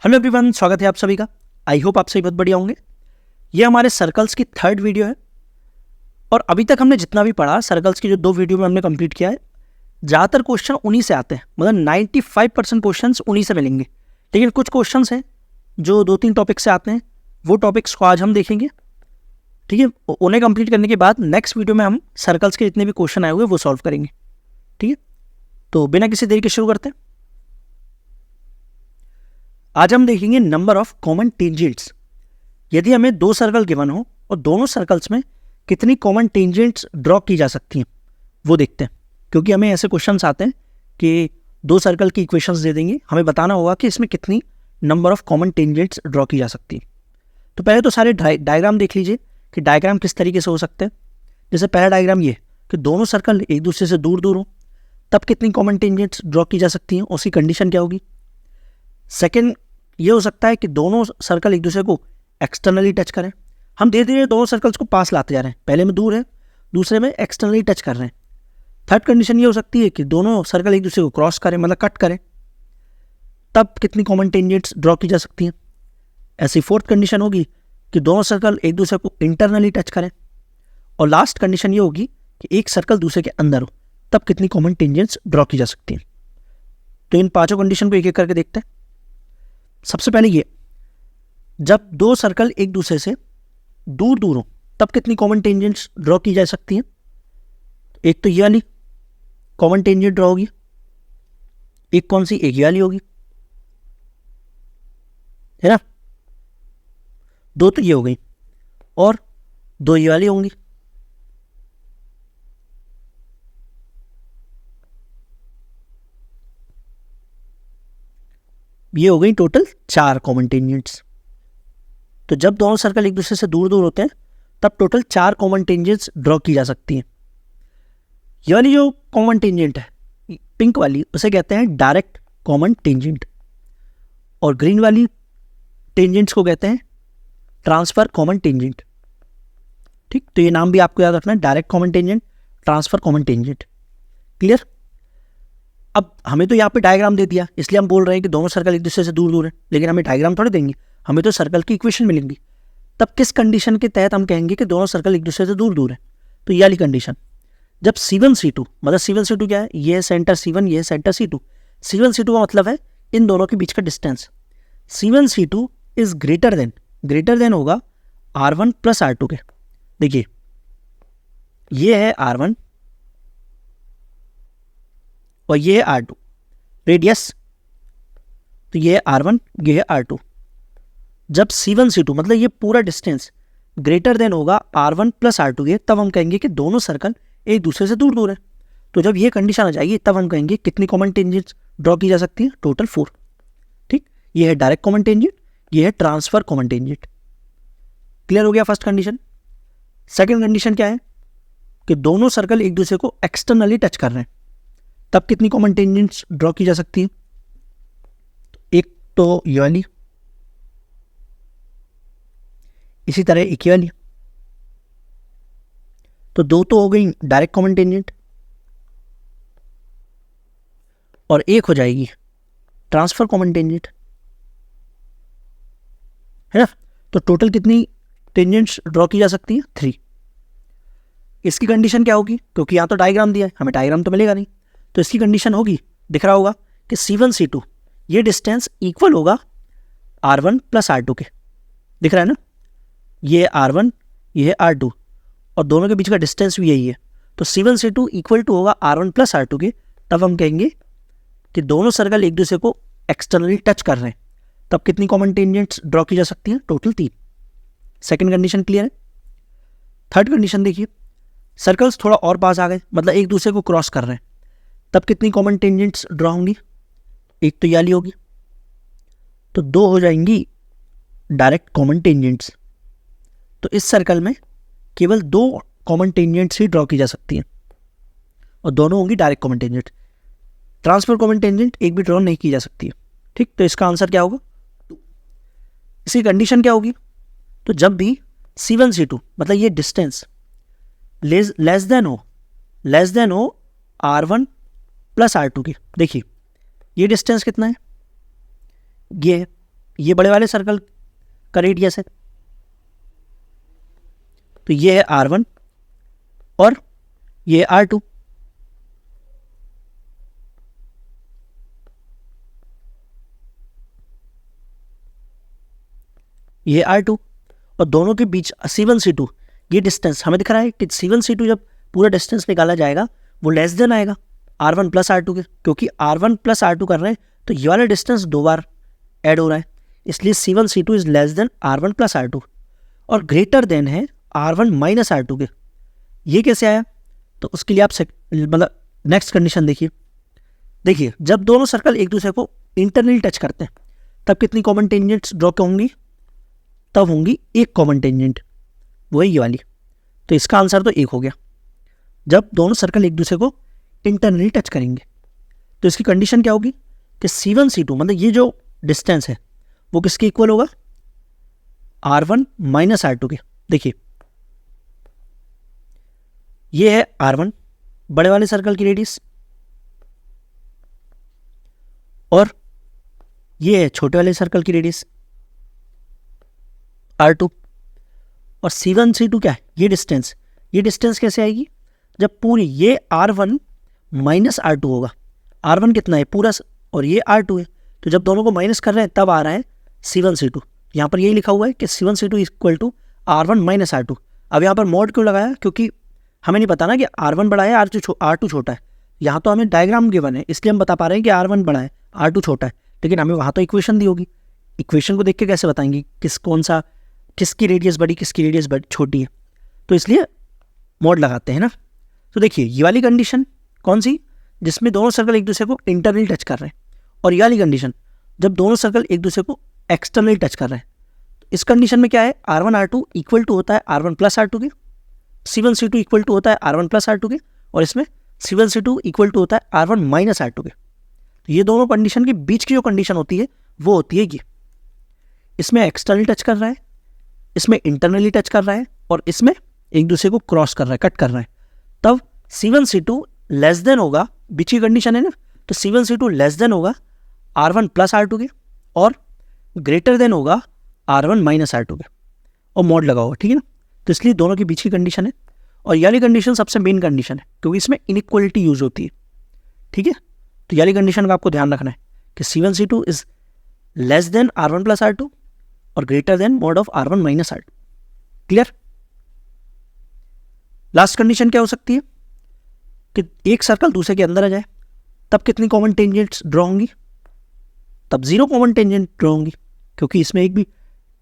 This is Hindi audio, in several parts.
हेलो एवरीवन, स्वागत है आप सभी का। आई होप आप सभी बहुत बढ़िया होंगे। ये हमारे सर्कल्स की थर्ड वीडियो है और अभी तक हमने जितना भी पढ़ा सर्कल्स की जो 2 वीडियो में हमने कंप्लीट किया है, ज़्यादातर क्वेश्चन उन्हीं से आते हैं। मतलब 95% क्वेश्चन उन्हीं से मिलेंगे। लेकिन कुछ क्वेश्चन हैं जो 2-3 टॉपिक से आते हैं, वो टॉपिक्स को आज हम देखेंगे। ठीक है, उन्हें कंप्लीट करने के बाद नेक्स्ट वीडियो में हम सर्कल्स के जितने भी क्वेश्चन आए हुए वो सॉल्व करेंगे। ठीक है, तो बिना किसी देरी के शुरू करते हैं। आज हम देखेंगे नंबर ऑफ कॉमन टेंजेंट्स। यदि हमें 2 सर्कल गिवन हो और दोनों सर्कल्स में कितनी कॉमन टेंजेंट्स ड्रॉ की जा सकती हैं वो देखते हैं। क्योंकि हमें ऐसे क्वेश्चंस आते हैं कि 2 सर्कल की इक्वेशंस दे देंगे, हमें बताना होगा कि इसमें कितनी number of common tangents draw की जा सकती है। तो पहले तो सारे डायग्राम देख लीजिए कि डायग्राम किस तरीके से हो सकते हैं। जैसे पहला डायग्राम ये कि दोनों सर्कल एक दूसरे से दूर दूर हो, तब कितनी कॉमन टेंजेंट्स ड्रॉ की जा सकती हैं, उसकी कंडीशन क्या होगी। सेकेंड ये हो सकता है कि दोनों सर्कल एक दूसरे को एक्सटर्नली टच करें। हम धीरे धीरे दोनों सर्कल्स को पास लाते जा रहे हैं, पहले में दूर है, दूसरे में एक्सटर्नली टच कर रहे हैं। थर्ड कंडीशन ये हो सकती है कि दोनों सर्कल एक दूसरे को क्रॉस करें, मतलब कट करें, तब कितनी कॉमन टेंजेंट्स ड्रॉ की जा सकती हैं। ऐसी फोर्थ कंडीशन होगी कि दोनों सर्कल एक दूसरे को इंटरनली टच करें। और लास्ट कंडीशन ये होगी कि एक सर्कल दूसरे के अंदर हो, तब कितनी कॉमन टेंजेंट्स ड्रॉ की जा सकती हैं। तो इन पांचों कंडीशन को एक एक करके देखते हैं। सबसे पहले ये, जब 2 सर्कल एक दूसरे से दूर दूर हो तब कितनी कॉमन टेंजेंट्स ड्रॉ की जा सकती हैं। एक तो ये वाली कॉमन टेंजेंट ड्रॉ होगी, एक कौन सी, एक ये वाली होगी, है ना। 2 तो ये हो गई और 2 ये वाली होंगी। ये हो गई टोटल 4 कॉमन टेंजेंट्स। तो जब दोनों सर्कल एक दूसरे से दूर दूर होते हैं तब टोटल 4 कॉमन टेंजेंट्स ड्रॉ की जा सकती हैं। ये वाली जो कॉमन टेंजेंट है पिंक वाली, उसे कहते हैं डायरेक्ट कॉमन टेंजेंट, और ग्रीन वाली टेंजेंट्स को कहते हैं ट्रांसफर कॉमन टेंजेंट। ठीक, तो ये नाम भी आपको याद रखना है, direct common tangent, transfer common tangent. Clear. अब हमें तो यहाँ पे डायग्राम दे दिया, इसलिए हम बोल रहे हैं कि दोनों सर्कल एक दूसरे से दूर दूर है, लेकिन हमें डायग्राम थोड़े देंगे, हमें तो सर्कल की इक्वेशन मिलेंगी। तब किस कंडीशन के तहत हम कहेंगे कि दोनों सर्कल एक दूसरे से दूर दूर है। तो ये वाली कंडीशन, जब C1 C2, मतलब C1 C2 क्या है, ये है सेंटर C1, ये है सेंटर C2। C1 C2 का मतलब है इन दोनों के बीच का distance. C1 C2 is greater then होगा R1 प्लस R2 के। देखिए ये है R1 और ये है R2 रेडियस, तो ये है R1, ये है R2। जब C1 C2 मतलब ये पूरा डिस्टेंस ग्रेटर देन होगा R1 प्लस R2 के, तब हम कहेंगे कि दोनों सर्कल एक दूसरे से दूर दूर है। तो जब ये कंडीशन आ जाएगी तब हम कहेंगे कितनी कॉमन टेंजेंट्स ड्रॉ की जा सकती है, टोटल 4। ठीक, ये है डायरेक्ट कॉमन टेंजेंट, ये है ट्रांसफर कॉमन टेंजेंट। क्लियर हो गया फर्स्ट कंडीशन। सेकेंड कंडीशन क्या है कि दोनों सर्कल एक दूसरे को एक्सटर्नली टच कर रहे हैं, तब कितनी कॉमन टेंजेंट्स ड्रॉ की जा सकती है। एक तो ये वाली, इसी तरह एक ये वाली। तो 2 तो हो गई डायरेक्ट कॉमन टेंजेंट और एक हो जाएगी ट्रांसफर कॉमन टेंजेंट, है ना। तो टोटल कितनी टेंजेंट्स ड्रॉ की जा सकती है, 3। इसकी कंडीशन क्या होगी, क्योंकि यहाँ तो डायग्राम दिया है, हमें डायग्राम तो मिलेगा नहीं, तो इसकी कंडीशन होगी, दिख रहा होगा कि C1 C2 ये डिस्टेंस इक्वल होगा R1 प्लस R2 के। दिख रहा है ना, ये R1, ये है R2 और दोनों के बीच का डिस्टेंस भी यही है। तो C1 C2 इक्वल टू होगा R1 प्लस R2 के। तब हम कहेंगे कि दोनों सर्कल एक दूसरे को एक्सटर्नली टच कर रहे हैं, तब कितनी कॉमन टेंजेंट्स ड्रॉ की जा सकती हैं, टोटल 3। सेकेंड कंडीशन क्लियर है। थर्ड कंडीशन देखिए, सर्कल्स थोड़ा और पास आ गए, मतलब एक दूसरे को क्रॉस कर रहे हैं, तब कितनी कॉमन टेंजेंट्स ड्रॉ होंगी। एक तो याली होगी, तो 2 हो जाएंगी डायरेक्ट कॉमन टेंजेंट्स। तो इस सर्कल में केवल 2 कॉमन टेंजेंट्स ही ड्रॉ की जा सकती हैं और दोनों होंगी direct common tangent. Transfer common tangent एक भी ड्रॉ नहीं की जा सकती है। ठीक, तो इसका आंसर क्या होगा, 2। इसकी कंडीशन क्या होगी, तो जब भी C1 C2 मतलब ये डिस्टेंस लेस देन हो R1 प्लस R2 के। देखिए ये डिस्टेंस कितना है, ये है, ये बड़े वाले सर्कल का रेडियस है, तो ये है R1 और ये R2। ये R2 और दोनों के बीच C1 C2 ये डिस्टेंस हमें दिख रहा है कि C1 C2 जब पूरा डिस्टेंस निकाला जाएगा वो लेस देन आएगा R1 प्लस R2 के, क्योंकि R1 प्लस R2 कर रहे हैं तो ये वाला डिस्टेंस 2 बार ऐड हो रहा है, इसलिए C1 C2 is less than R1 plus R2 और ग्रेटर देन है R1 माइनस R2 के। ये कैसे आया? तो उसके लिए आप मतलब नेक्स्ट कंडीशन देखिए जब दोनों सर्कल एक दूसरे को इंटरनली टच करते हैं तब कितनी कॉमन टेंजेंट्स ड्रॉ होंगी? तब होंगी एक कॉमन टेंजेंट, वो है ये वाली। तो इसका आंसर तो एक हो गया जब दोनों सर्कल एक दूसरे को इंटरनली टच करेंगे। तो इसकी कंडीशन क्या होगी कि C1 C2 मतलब ये जो डिस्टेंस है वो किसके इक्वल होगा? R1 माइनस R2 के। देखिए ये है R1 बड़े वाले सर्कल की रेडियस और ये है छोटे वाले सर्कल की रेडियस R2 और C1 C2 क्या है? ये डिस्टेंस कैसे आएगी? जब पूरी ये R1 माइनस R2 होगा। R1 कितना है पूरा और ये R2 है, तो जब दोनों को माइनस कर रहे हैं तब आ रहा है C1 C2। यहाँ पर यही लिखा हुआ है कि C1 C2 equal to R1 minus R2। अब यहाँ पर मॉड क्यों लगाया? क्योंकि हमें नहीं पता ना कि R1 बड़ा है R2 छोटा है। यहाँ तो हमें डायग्राम गिवन है इसलिए हम बता पा रहे हैं कि R1 बड़ा है R2 छोटा है, लेकिन हमें वहाँ तो इक्वेशन दी होगी। इक्वेशन को देख के कैसे बताएंगे किसकी रेडियस बड़ी किसकी रेडियस छोटी है? तो इसलिए मॉड लगाते हैं ना। तो देखिए ये वाली कंडीशन कौन सी? जिसमें दोनों सर्कल एक दूसरे को इंटरनली टच कर रहे हैं, और ये वाली कंडीशन जब दोनों सर्कल एक दूसरे को एक्सटर्नली टच कर रहे हैं। तो इस कंडीशन में क्या है? R1 R2 इक्वल टू होता है R1 प्लस R2 के, C1 C2 इक्वल टू होता है R1 प्लस R2 के, और इसमें C1 C2 इक्वल टू होता है R1 माइनस R2 के। तो ये दोनों कंडीशन के बीच की जो कंडीशन होती है वो होती है ये, इसमें एक्सटर्नली टच कर रहा है, इसमें इंटरनली टच कर रहा है, और इसमें एक दूसरे को क्रॉस कर रहा है, कट कर रहा है। तब C1 C2 लेस देन होगा, बीच की कंडीशन है ना, तो C1 C2 लेस देन होगा R1 प्लस R2 के और ग्रेटर देन होगा R1 माइनस R2 के, और मॉड लगा होगा, ठीक है ना। तो इसलिए दोनों के बीच की कंडीशन है, और ये वाली कंडीशन सबसे मेन कंडीशन है क्योंकि इसमें इनइक्वालिटी यूज होती है, ठीक है। तो ये वाली कंडीशन का आपको ध्यान रखना है कि C1 C2 is less than R1 plus R2 और greater than mod of R1 minus R2। Clear? Last condition क्या हो सकती है कि एक सर्कल दूसरे के अंदर आ जाए, तब कितनी कॉमन टेंजेंट्स ड्रॉ होंगी? तब 0 कॉमन टेंजेंट ड्रॉ होंगी, क्योंकि इसमें एक भी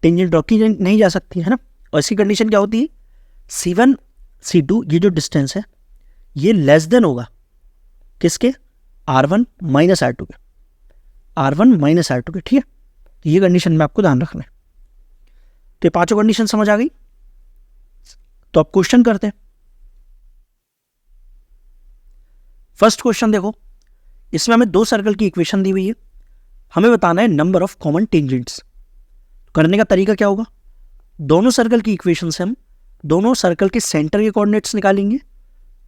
टेंजेंट ड्रॉ की नहीं जा सकती है ना। और इसकी कंडीशन क्या होती है? C1 C2 ये जो डिस्टेंस है ये लेस देन होगा किसके? R1 माइनस R2 के, R1 माइनस R2 के, ठीक है। तो ये कंडीशन में आपको ध्यान रखना है। तो ये पांचों कंडीशन समझ आ गई, तो आप क्वेश्चन करते हैं। फर्स्ट क्वेश्चन देखो, इसमें हमें दो सर्कल की इक्वेशन दी हुई है, हमें बताना है नंबर ऑफ कॉमन टेंजेंट्स। करने का तरीका क्या होगा? दोनों सर्कल की इक्वेशन से हम दोनों सर्कल के सेंटर के कोऑर्डिनेट्स निकालेंगे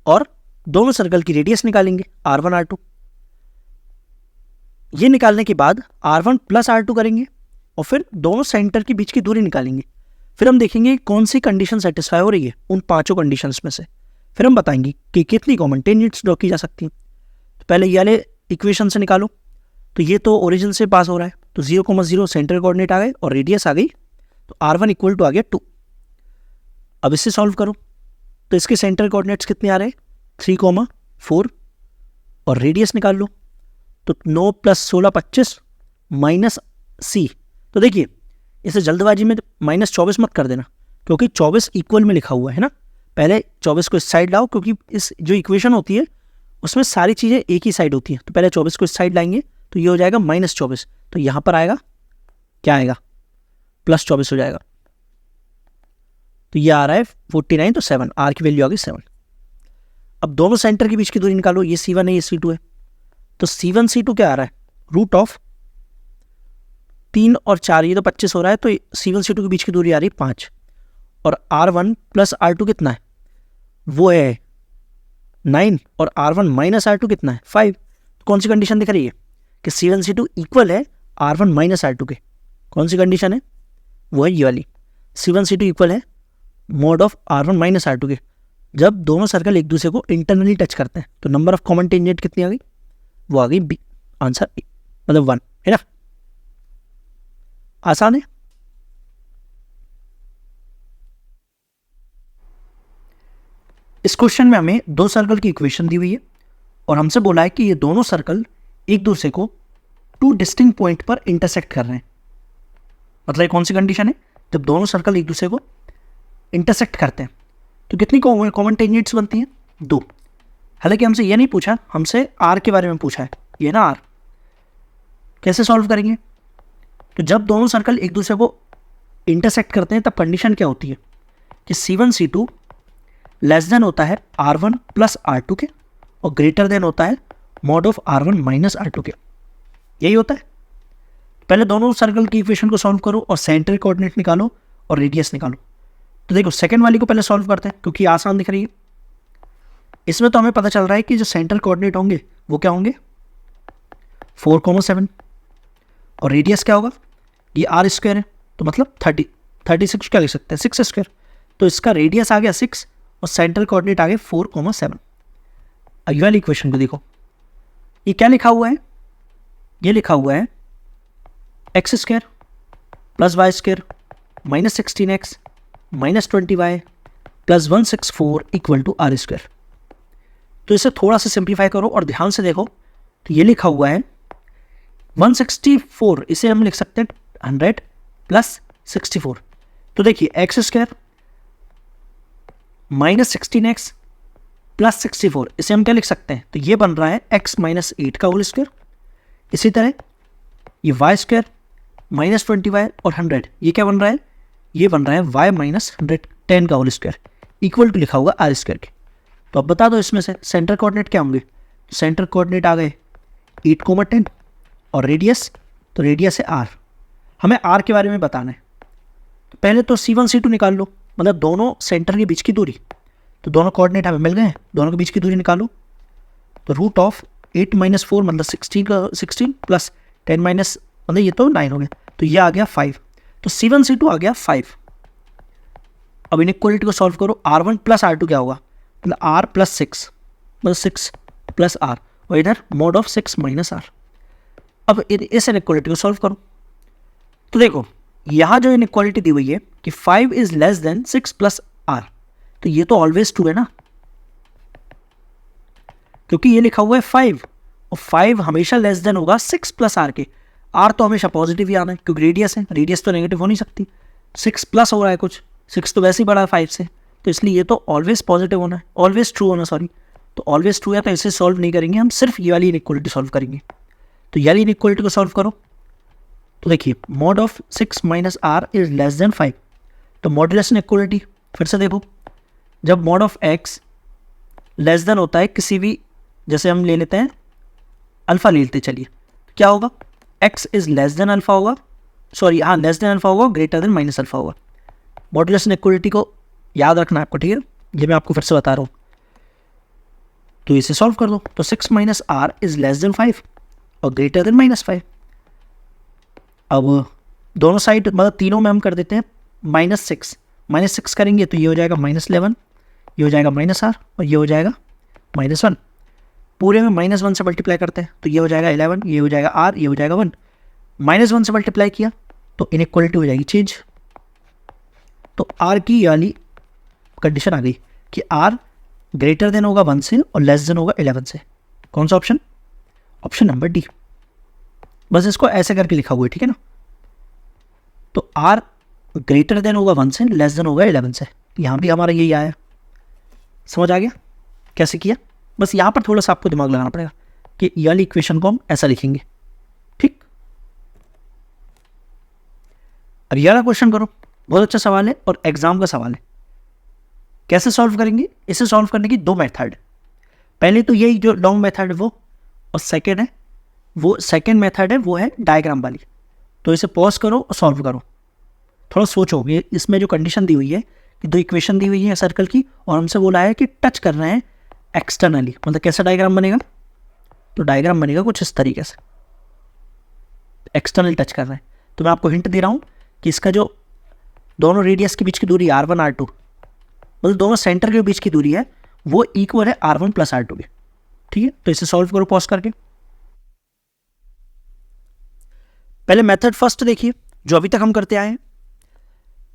और दोनों सर्कल की रेडियस निकालेंगे R1 R2। ये निकालने के बाद R1 प्लस R2 करेंगे और फिर दोनों सेंटर के बीच की दूरी निकालेंगे। फिर हम देखेंगे कौन सी कंडीशन सेटिस्फाई हो रही है उन पांचों कंडीशंस में से। फिर हम बताएंगे कि कितनी कॉमन टेंजेंट्स ड्रॉ की जा सकती हैं। तो पहले ये वाले इक्वेशन से निकालो, तो ये तो ओरिजिन से पास हो रहा है, तो 0,0 सेंटर कोऑर्डिनेट आ गए और रेडियस आ गई, तो R1 इक्वल टू आ गया 2। अब इससे सॉल्व करो, तो इसके सेंटर कोऑर्डिनेट्स कितने आ रहे हैं? 3,4 और रेडियस निकाल लो, तो 9 + 16 25 माइनस C। तो देखिए इसे जल्दबाजी में -24 मत कर देना, क्योंकि 24 इक्वल में लिखा हुआ है ना। पहले 24 को इस साइड लाओ, क्योंकि इस जो इक्वेशन होती है उसमें सारी चीज़ें एक ही साइड होती हैं। तो पहले 24 को इस साइड लाएंगे तो ये हो जाएगा -24, तो यहाँ पर आएगा क्या आएगा? +24 हो जाएगा। तो ये आ रहा है 49, तो 7, R की वैल्यू आ गई 7। अब दोनों सेंटर के बीच की दूरी निकालो, ये C1 है ये C2 है, तो C1 C2 क्या आ रहा है? √3 और 4, ये तो 25 हो रहा है, तो C1 C2 के बीच की दूरी आ रही है 5, और R1 प्लस R2 कितना है? वो है 9, और R1 माइनस R2 कितना है? 5। तो कौन सी कंडीशन दिख रही है कि C1 C2 इक्वल है R1 माइनस R2 के? कौन सी कंडीशन है? वो है ये वाली, C1 C2 इक्वल है mode of R1 minus R2 के। जब दोनों सर्कल एक दूसरे को इंटरनली टच करते हैं तो नंबर ऑफ कॉमन टेंजेंट कितनी आ गई? वो आ गई बी, आंसर ए, मतलब 1 है ना। आसान है। इस क्वेश्चन में हमें दो सर्कल की इक्वेशन दी हुई है और हमसे बोला है कि ये दोनों सर्कल एक दूसरे को 2 डिस्टिंक्ट पॉइंट पर इंटरसेक्ट कर रहे हैं। मतलब कौन सी कंडीशन है? जब दोनों सर्कल एक दूसरे को इंटरसेक्ट करते हैं तो कितनी कॉमन टेंजेंट्स बनती हैं? 2। हालांकि हमसे ये नहीं पूछा, हमसे आर के बारे में पूछा है, ये ना आर। कैसे सॉल्व करेंगे? तो जब दोनों सर्कल एक दूसरे को इंटरसेक्ट करते हैं तब कंडीशन क्या होती है कि C1 C2 लेस देन होता है R1 प्लस R2 के और ग्रेटर देन होता है mod of R1 minus R2 के। यही होता है। पहले दोनों सर्कल की इक्वेशन को सॉल्व करो और सेंटर कोऑर्डिनेट निकालो और रेडियस निकालो। तो देखो सेकंड वाली को पहले सॉल्व करते हैं क्योंकि आसान दिख रही है। इसमें तो हमें पता चल रहा है कि जो सेंटर कोऑर्डिनेट होंगे वो क्या होंगे? 4,7 और रेडियस क्या होगा? ये R स्क्वायर है तो मतलब 36 क्या लिख सकते हैं? 6 स्क्वायर। तो इसका रेडियस आ गया 6 और सेंट्रल कोऑर्डिनेट आ गए 4,7। अगली वाली इक्वेशन को देखो, ये क्या लिखा हुआ है? ये लिखा हुआ है X square plus Y square minus 16x minus 20y plus 164 equal to R square. तो इसे थोड़ा सा सिंप्लीफाई करो और ध्यान से देखो। तो ये लिखा हुआ है 164, इसे हम लिख सकते हैं 100 प्लस 64। तो देखिए x square minus 16x plus 64, इसे हम क्या लिख सकते हैं? तो ये बन रहा है x माइनस 8 का होल स्क्वायर। इसी तरह ये वाई स्क्वायर माइनस 20y और 100, ये क्या बन रहा है? ये बन रहा है y माइनस 110 का होल स्क्वायर इक्वल टू लिखा हुआ R स्क्वायर के। तो अब बता दो इसमें से सेंटर कोऑर्डिनेट क्या होंगे? सेंटर कोऑर्डिनेट आ गए 8,10 और रेडियस, तो रेडियस है R। हमें R के बारे में बताना है। तो पहले तो C1 C2 निकाल लो, मतलब दोनों सेंटर के बीच की दूरी। तो दोनों कोऑर्डिनेट हमें मिल गए हैं, दोनों के बीच की दूरी निकालो। तो रूट ऑफ 8 माइनस 4 मतलब 16 प्लस 10 माइनस मतलब ये तो 9 हो गया, तो ये आ गया 5। तो C1 C2 आ गया 5। अब इनइक्वालिटी को सॉल्व करो। R1 प्लस R2 क्या होगा? मतलब R प्लस 6 मतलब 6 प्लस R और इधर मॉड ऑफ 6 माइनस R। अब इस इनइक्वालिटी को सॉल्व करो। तो देखो यहाँ जो इनइक्वालिटी दी हुई है कि 5 is less then 6 plus R, तो ये तो ऑलवेज ट्रू है ना, क्योंकि ये लिखा हुआ है 5 और 5 हमेशा लेस देन होगा 6 प्लस R के। R तो हमेशा पॉजिटिव ही आना है क्योंकि रेडियस है, रेडियस तो नेगेटिव हो नहीं सकती। 6 प्लस हो रहा है कुछ, 6 तो वैसे ही बड़ा है 5 से, तो इसलिए ये तो ऑलवेज पॉजिटिव होना है, ऑलवेज ट्रू होना, सॉरी। तो ऑलवेज ट्रू है तो इसे सॉल्व नहीं करेंगे हम, सिर्फ ये वाली इनइक्वालिटी सॉल्व करेंगे। तो ये वाली इनइक्वालिटी को सॉल्व करो। तो देखिए mod of 6 minus R is less then 5, तो मॉडुलस इनइक्वालिटी फिर से देखो। जब mod of x less than होता है किसी भी, जैसे हम ले लेते हैं अल्फा ले लेते, चलिए क्या होगा? x is less then alpha होगा, सॉरी हाँ लेस देन अल्फा होगा, ग्रेटर देन माइनस अल्फा होगा। मॉडुलस इनइक्वालिटी को याद रखना है आपको, ठीक है? ये मैं आपको फिर से बता रहा हूँ। तो इसे सॉल्व कर दो। तो 6 minus R is less then 5 और ग्रेटर देन माइनस 5। अब दोनों साइड मतलब तीनों में हम कर देते हैं -6 करेंगे तो ये हो जाएगा -11, ये हो जाएगा -R और ये हो जाएगा -1। पूरे में -1 से मल्टीप्लाई करते हैं तो ये हो जाएगा 11, ये हो जाएगा R, ये हो जाएगा 1। -1 से मल्टीप्लाई किया तो इनइक्वालिटी हो जाएगी चेंज। तो R की वाली कंडीशन आ गई कि R ग्रेटर देन होगा 1 से और लेस देन होगा 11 से। कौन सा ऑप्शन? Option number D. बस इसको ऐसे करके लिखा हुआ है, ठीक है ना? तो R ग्रेटर देन होगा 1 से, लेस देन होगा 11 से। यहाँ भी हमारा यही आया। समझ आ गया कैसे किया? बस यहाँ पर थोड़ा सा आपको दिमाग लगाना पड़ेगा कि ये वाली इक्वेशन को हम ऐसा लिखेंगे, ठीक? अब ये वाला क्वेश्चन करो, बहुत अच्छा सवाल है और एग्जाम का सवाल है। कैसे सॉल्व करेंगे? इसे सॉल्व करने की 2 मेथड। पहले तो यही जो लॉन्ग मेथड है वो, और सेकेंड है वो, सेकेंड मेथड है वो है डायग्राम वाली। तो इसे पॉज करो और सॉल्व करो, थोड़ा सोचो। ये इसमें जो कंडीशन दी हुई है कि 2 इक्वेशन दी हुई है सर्कल की और हमसे बोला है कि टच कर रहे हैं एक्सटर्नली, मतलब कैसा डायग्राम बनेगा? तो डायग्राम बनेगा कुछ इस तरीके से, एक्सटर्नल टच कर रहे हैं। तो मैं आपको हिंट दे रहा हूँ कि इसका जो दोनों रेडियस के बीच की दूरी R1 R2, मतलब दोनों सेंटर के बीच की दूरी है, वो इक्वल है R1 प्लस R2 के। ठीक है, तो इसे सॉल्व करो पॉज करके। पहले मेथड फर्स्ट देखिए जो अभी तक हम करते आए हैं।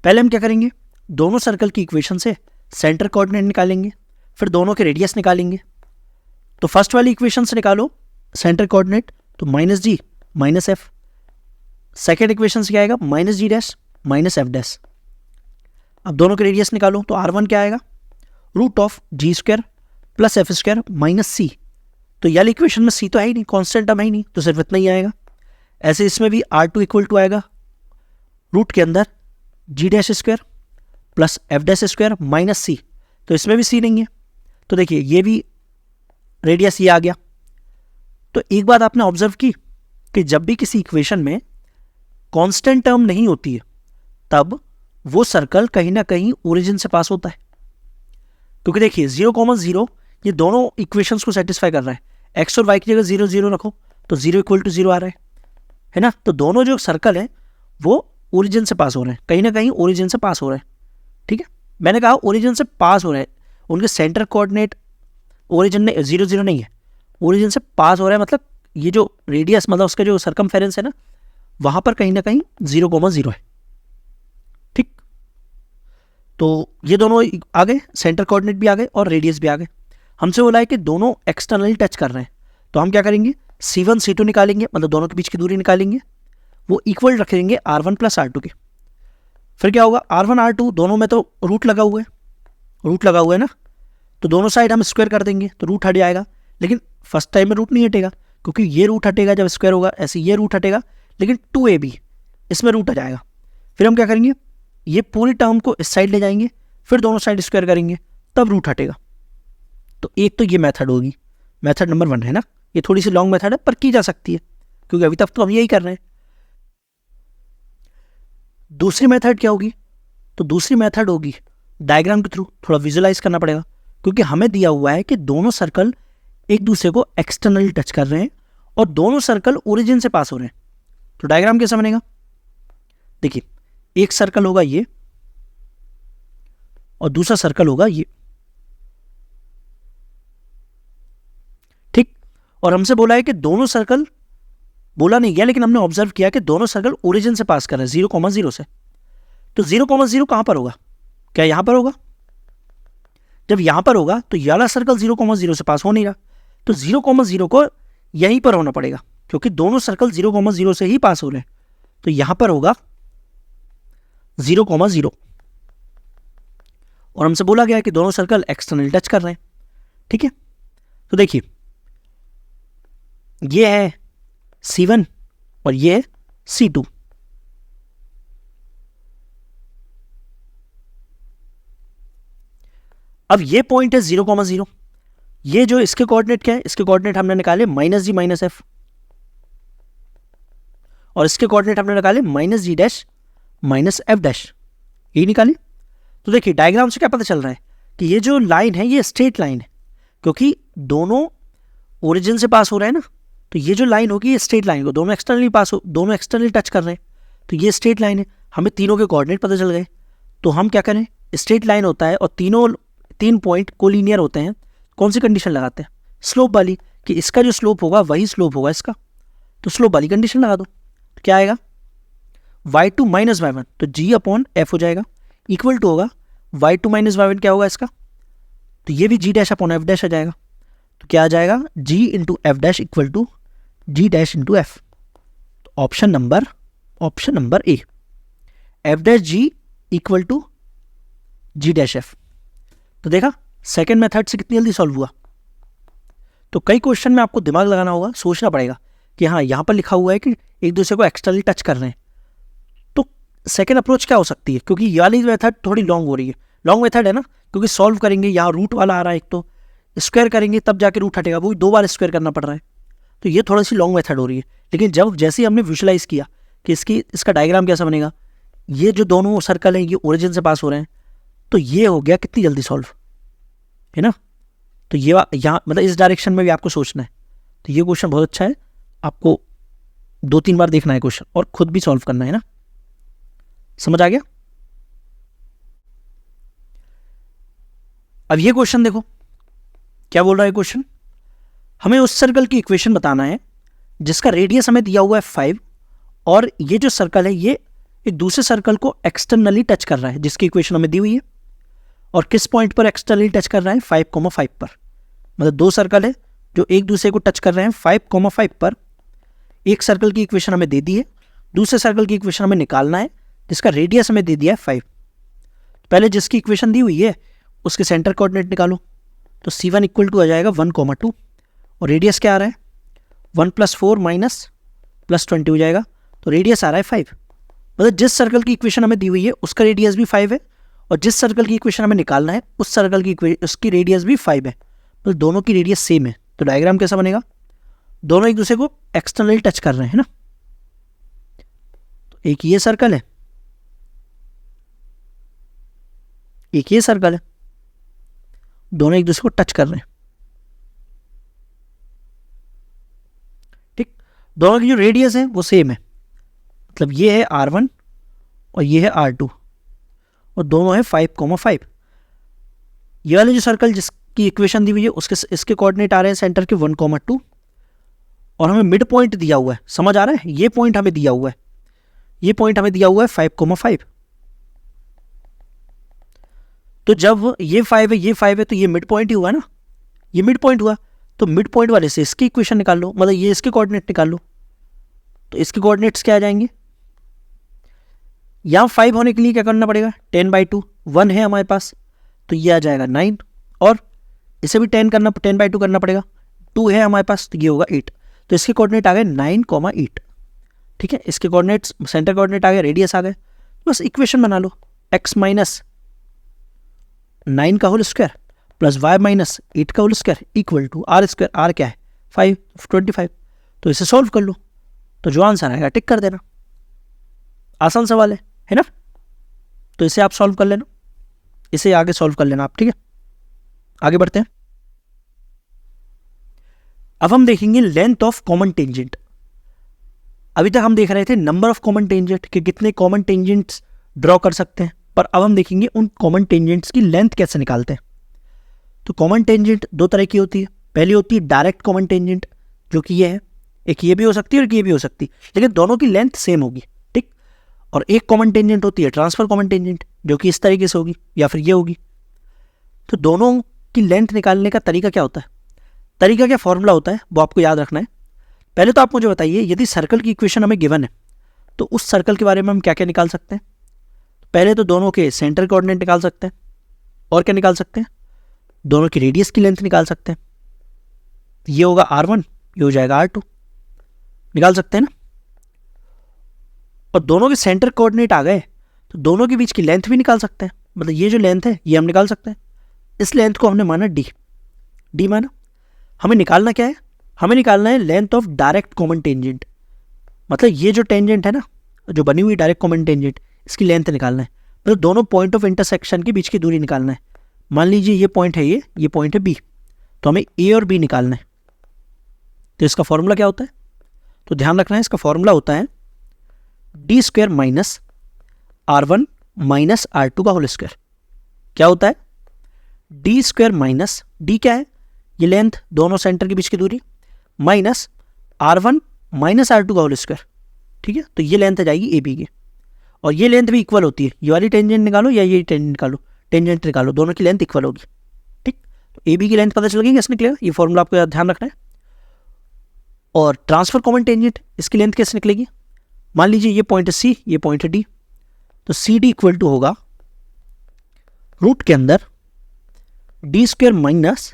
पहले हम क्या करेंगे, दोनों सर्कल की इक्वेशन से सेंटर कोऑर्डिनेट निकालेंगे, फिर दोनों के रेडियस निकालेंगे। तो फर्स्ट वाली इक्वेशन से निकालो सेंटर कोऑर्डिनेट, तो minus G minus F. Second equation से क्या आएगा, minus G dash minus F dash. अब दोनों के रेडियस निकालो, तो R1 क्या आएगा, root of G square plus F square minus C. तो यार इक्वेशन में सी तो है ही नहीं, कांस्टेंट टर्म है ही नहीं, तो सिर्फ इतना ही आएगा। ऐसे इसमें भी R2 इक्वल टू आएगा रूट के अंदर G dash square plus F dash square minus C, तो इसमें भी सी नहीं है। तो देखिए ये भी रेडियस ये आ गया। तो एक बात आपने ऑब्जर्व की कि जब भी किसी इक्वेशन में कांस्टेंट टर्म नहीं होती है तब वो सर्कल कहीं ना कहीं ओरिजिन से पास होता है। क्योंकि देखिए 0,0 ये दोनों इक्वेशंस को सेटिस्फाई कर रहा है। एक्स और वाई की जगह 0 0 रखो तो 0 इक्वल टू 0 आ रहा है ना। तो दोनों जो सर्कल है वो ओरिजिन से पास हो रहे हैं, कहीं ना कहीं ओरिजिन से पास हो रहे हैं। ठीक है, मैंने कहा ओरिजिन से पास हो रहे हैं, उनके सेंटर कोऑर्डिनेट ओरिजिन ने 0 0 नहीं है, ओरिजिन से पास हो रहा है, मतलब ये जो रेडियस मतलब उसका जो सर्कमफेरेंस है ना, वहां पर कहीं ना कहीं 0,0 है। ठीक, तो ये दोनों आ गए, सेंटर कोऑर्डिनेट भी आ गए और रेडियस भी आ गए। हमसे बोला है कि दोनों एक्सटर्नली टच कर रहे हैं, तो हम क्या करेंगे, C1 C2 निकालेंगे, मतलब दोनों के बीच की दूरी निकालेंगे, वो इक्वल रखेंगे R1 प्लस R2 के। फिर क्या होगा, R1 R2 दोनों में तो रूट लगा हुआ है, रूट लगा हुआ है ना, तो दोनों साइड हम स्क्वायर कर देंगे तो रूट हट जाएगा। लेकिन फर्स्ट टाइम में रूट नहीं हटेगा, क्योंकि ये रूट हटेगा जब स्क्वायर होगा, ऐसे ये रूट हटेगा, लेकिन 2AB इसमें रूट आ जाएगा। फिर हम क्या करेंगे, ये पूरी टर्म को इस साइड ले जाएंगे, फिर दोनों साइड स्क्वायर करेंगे, तब रूट हटेगा। तो एक तो ये मेथड होगी, मेथड नंबर 1 है ना। ये थोड़ी सी लॉन्ग मेथड है पर की जा सकती है, क्योंकि अभी तक तो हम यही कर रहे हैं। दूसरी मेथड क्या होगी, तो दूसरी मेथड होगी डायग्राम के थ्रू, थोड़ा विजुलाइज करना पड़ेगा, क्योंकि हमें दिया हुआ है कि दोनों सर्कल एक दूसरे को एक्सटर्नली टच कर रहे हैं और दोनों सर्कल ओरिजिन से पास हो रहे हैं। तो डायग्राम कैसा बनेगा, देखिए एक सर्कल होगा ये और दूसरा सर्कल होगा ये। ठीक, और हमसे बोला है कि दोनों सर्कल, बोला नहीं गया लेकिन हमने ऑब्जर्व किया कि दोनों सर्कल ओरिजिन से पास कर रहे हैं 0,0 से। तो 0,0 कहां पर होगा, क्या यहां पर होगा। जब यहां पर होगा तो ये वाला सर्कल 0,0 से पास हो नहीं रहा, तो 0,0 को यहीं पर होना पड़ेगा, क्योंकि दोनों सर्कल 0,0 से ही पास हो रहे हैं। तो यहां पर होगा 0,0 और हमसे बोला गया है कि दोनों सर्कल एक्सटर्नल टच कर रहे हैं। ठीक है, तो देखिए ये है C1 और ये है C2। अब ये पॉइंट है 0,0, ये जो इसके कोऑर्डिनेट क्या है, इसके कोऑर्डिनेट हमने निकाले माइनस जी माइनस एफ, और इसके कोऑर्डिनेट हमने निकाले minus G dash minus F dash, यही निकाली। तो देखिए डायग्राम से क्या पता चल रहा है कि ये जो लाइन है ये स्ट्रेट लाइन है, क्योंकि दोनों ओरिजिन से पास हो रहे हैं ना, तो ये जो लाइन होगी ये स्ट्रेट लाइन को दोनों एक्सटर्नली पास हो, दोनों एक्सटर्नली टच कर रहे हैं, तो ये स्ट्रेट लाइन है। हमें तीनों के कोऑर्डिनेट पता चल गए, तो हम क्या करें, स्ट्रेट लाइन होता है और तीन पॉइंट कोलिनियर होते हैं, कौन सी कंडीशन लगाते हैं, स्लोप वाली, कि इसका जो स्लोप होगा वही स्लोप होगा इसका, तो स्लोप वाली कंडीशन लगा दो। तो क्या आएगा, y2 माइनस y1, तो g अपॉन एफ हो जाएगा, इक्वल टू होगा y2 माइनस y1 क्या होगा इसका, तो ये भी g dash upon F dash आ जाएगा। तो क्या आ जाएगा, g into F dash equal to g dash into F. तो option number A, F dash g equal to g dash F. तो देखा सेकेंड मेथड से कितनी जल्दी सॉल्व हुआ। तो कई क्वेश्चन में आपको दिमाग लगाना होगा, सोचना पड़ेगा कि हाँ यहाँ पर लिखा हुआ है कि एक दूसरे को एक्सटर्नली टच कर रहे हैं, तो सेकेंड अप्रोच क्या हो सकती है, क्योंकि ये वाली मेथड थोड़ी लॉन्ग हो रही है, लॉन्ग मेथड है ना, क्योंकि सॉल्व करेंगे यहाँ रूट वाला आ रहा है, एक तो स्क्वायर करेंगे तब जाके रूट हटेगा, वो 2 बार स्क्वायर करना पड़ रहा है, तो ये थोड़ी सी लॉन्ग मेथड हो रही है। लेकिन जब जैसे ही हमने विजुलाइज किया कि इसका डायग्राम कैसा बनेगा, ये जो दोनों सर्कल हैं ये ओरिजिन से पास हो रहे हैं, तो ये हो गया कितनी जल्दी सॉल्व, है ना। तो ये यहाँ मतलब इस डायरेक्शन में भी आपको सोचना है, तो ये क्वेश्चन बहुत अच्छा है, आपको 2-3 बार देखना है क्वेश्चन और खुद भी सॉल्व करना है ना। समझ आ गया? अब ये क्वेश्चन देखो, क्या बोल रहा है क्वेश्चन, हमें उस सर्कल की इक्वेशन बताना है जिसका रेडियस हमें दिया हुआ है 5 और ये जो सर्कल है ये एक दूसरे सर्कल को एक्सटर्नली टच कर रहा है, जिसकी इक्वेशन हमें दी हुई है। और किस पॉइंट पर एक्सटर्नली टच कर रहा है? 5,5 पर। मतलब दो सर्कल है जो एक दूसरे को टच कर रहे हैं 5,5 पर। एक सर्कल की इक्वेशन हमें दे दी है, दूसरे सर्कल की इक्वेशन हमें निकालना है जिसका रेडियस हमें दे दिया है 5। पहले जिसकी इक्वेशन दी हुई है उसके सेंटर कोऑर्डिनेट निकालो। तो C1 इक्वल टू आ जाएगा 1,2 और रेडियस क्या आ रहा है 1 + 4 - +20 हो जाएगा। तो रेडियस आ रहा है 5। मतलब जिस सर्कल की इक्वेशन हमें दी हुई है उसका रेडियस भी 5 है और जिस सर्कल की इक्वेशन हमें निकालना है उस सर्कल की उसकी रेडियस भी 5 है। मतलब दोनों की रेडियस सेम है। तो डायग्राम कैसा बनेगा? दोनों एक दूसरे को एक्सटर्नली टच कर रहे हैं ना। तो एक ये सर्कल है, एक ये सर्कल है, दोनों एक दूसरे को टच कर रहे हैं। ठीक, दोनों की जो रेडियस है वो सेम है। मतलब ये है R1 और ये है R2 और दोनों है 5,5। ये वाले जो सर्कल जिसकी इक्वेशन दी हुई है उसके इसके कोऑर्डिनेट आ रहे हैं सेंटर के 1,2 और हमें मिड पॉइंट दिया हुआ है। समझ आ रहा है? ये पॉइंट हमें दिया हुआ है, ये पॉइंट हमें दिया हुआ है 5,5। तो जब ये 5 है ये 5 है तो ये मिड पॉइंट ही हुआ ना, ये मिड पॉइंट हुआ। तो मिड पॉइंट वाले से इसकी इक्वेशन निकाल लो, मतलब ये इसके कोऑर्डिनेट निकाल लो। तो इसके कोऑर्डिनेट्स क्या आ जाएंगे? यहाँ 5 होने के लिए क्या करना पड़ेगा? 10/2, 1 है हमारे पास तो ये आ जाएगा 9 और इसे भी 10/2 करना पड़ेगा। 2 है हमारे पास तो ये होगा 8। तो इसके कोऑर्डिनेट आ गए 9,8। ठीक है, इसके कोऑर्डिनेट्स सेंटर कोऑर्डिनेट आ गए, रेडियस आ गए। बस इक्वेशन बना लो, x - 9 का होल स्क्वायर प्लस y - 8 का whole square equal to r square. r क्या है? 5, 25। तो इसे सॉल्व कर लो, तो जो आंसर आएगा टिक कर देना। आसान सवाल है ना? तो इसे आप सॉल्व कर लेना, इसे आगे सॉल्व कर लेना आप। ठीक है, आगे बढ़ते हैं। अब हम देखेंगे लेंथ ऑफ कॉमन टेंजेंट। अभी तक हम देख रहे थे नंबर ऑफ कॉमन टेंजेंट कि कितने कॉमन टेंजेंट्स ड्रॉ कर सकते हैं, पर अब हम देखेंगे उन कॉमन टेंजेंट्स की लेंथ कैसे निकालते हैं। तो कॉमन टेंजेंट दो तरह की होती है। पहली होती है डायरेक्ट कॉमन टेंजेंट, जो कि ये है। एक ये भी हो सकती है और एक ये भी हो सकती है, लेकिन दोनों की लेंथ सेम होगी। ठीक, और एक कॉमन टेंजेंट होती है ट्रांसफर कॉमन टेंजेंट, जो कि इस तरीके से होगी या फिर ये होगी। तो दोनों की लेंथ निकालने का तरीका क्या होता है, तरीका क्या फॉर्मूला होता है, वो आपको याद रखना है। पहले तो आप मुझे बताइए, यदि सर्कल की इक्वेशन हमें गिवन है तो उस सर्कल के बारे में हम क्या क्या निकाल सकते हैं। पहले तो दोनों के सेंटर कोऑर्डिनेट निकाल सकते हैं, और क्या निकाल सकते हैं, दोनों की रेडियस की लेंथ निकाल सकते हैं। ये होगा R1, ये हो जाएगा R2, निकाल सकते हैं ना। और दोनों के सेंटर कोऑर्डिनेट आ गए तो दोनों के बीच की लेंथ भी निकाल सकते हैं। मतलब ये जो लेंथ है ये हम निकाल सकते हैं। इस लेंथ को हमने माना डी माना। हमें निकालना क्या है? हमें निकालना है length of direct common tangent. मतलब ये जो टेंजेंट है ना, जो बनी हुई डायरेक्ट कॉमन टेंजेंट, इसकी लेंथ निकालना है। मतलब दोनों पॉइंट ऑफ इंटरसेक्शन के बीच की दूरी निकालना है। मान लीजिए ये पॉइंट है, ये पॉइंट है B, तो हमें A और B निकालना है। तो इसका फॉर्मूला क्या होता है? तो ध्यान रखना है, इसका फॉर्मूला होता है D² - R1 - R2 का होल स्क्वायर। क्या होता है? D² - D क्या है? ये लेंथ, दोनों सेंटर के बीच की दूरी, माइनस R1 - R2 का होल स्क्वायर। ठीक है, तो ये लेंथ आ जाएगी AB की, और ये लेंथ भी इक्वल होती है। ये वाली टेंजेंट निकालो या ये टेंजेंट निकालो, टेंजेंट निकालो, दोनों की लेंथ इक्वल होगी। ठीक, तो AB की लेंथ पता चल गई, कैसे निकलेगा? ये फॉर्मूला आपको ध्यान रखना है। और ट्रांसफर कॉमन टेंजेंट, इसकी लेंथ कैसे निकलेगी? मान लीजिए ये पॉइंट है C, ये पॉइंट है D, तो CD इक्वल टू होगा रूट के अंदर D² -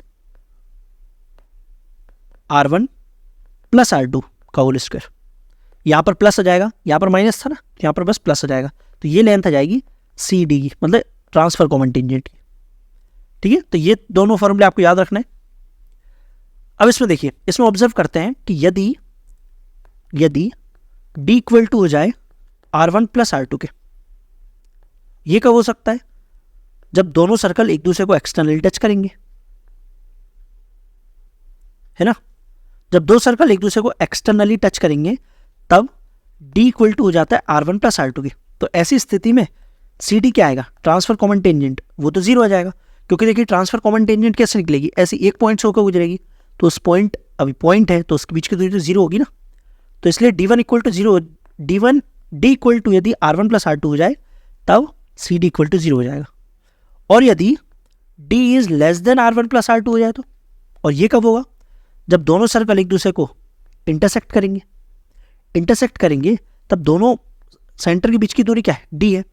R1 + R2 का होल स्क्वायर। यहाँ पर प्लस आ जाएगा, यहाँ पर माइनस था ना, यहाँ पर बस प्लस आ जाएगा। तो ये लेंथ आ जाएगी CD की, मतलब ट्रांसफर कॉमन टेंजेंट की। ठीक है, तो ये दोनों फॉर्मूले आपको याद रखना है। अब इसमें देखिए, इसमें ऑब्जर्व करते हैं कि यदि D इक्वल टू हो जाए R1 + R2 के, ये कब हो सकता है? जब दोनों सर्कल एक दूसरे को एक्सटर्नली टच करेंगे, है ना। जब दो सर्कल एक दूसरे को एक्सटर्नली टच करेंगे तब डी इक्वल टू हो जाता है R1 प्लस R2 के। तो ऐसी स्थिति में सी डी क्या आएगा, ट्रांसफर कॉमन टेंजेंट, वो तो जीरो आ जाएगा, क्योंकि देखिए ट्रांसफर कॉमन टेंजेंट कैसे निकलेगी, ऐसी एक पॉइंट से होकर गुजरेगी, तो उस पॉइंट, अभी पॉइंट है तो उसके बीच की दूरी तो जीरो होगी ना, तो इसलिए D1 equal to zero, D equal to यदि R1 प्लस R2 हो जाए तब C D equal to zero हो जाएगा। और यदि D is less than R1 plus R2 हो जाए तो, और ये कब होगा, जब दोनों सर्कल एक दूसरे को इंटरसेक्ट करेंगे, तब दोनों सेंटर के बीच की दूरी क्या है, D है,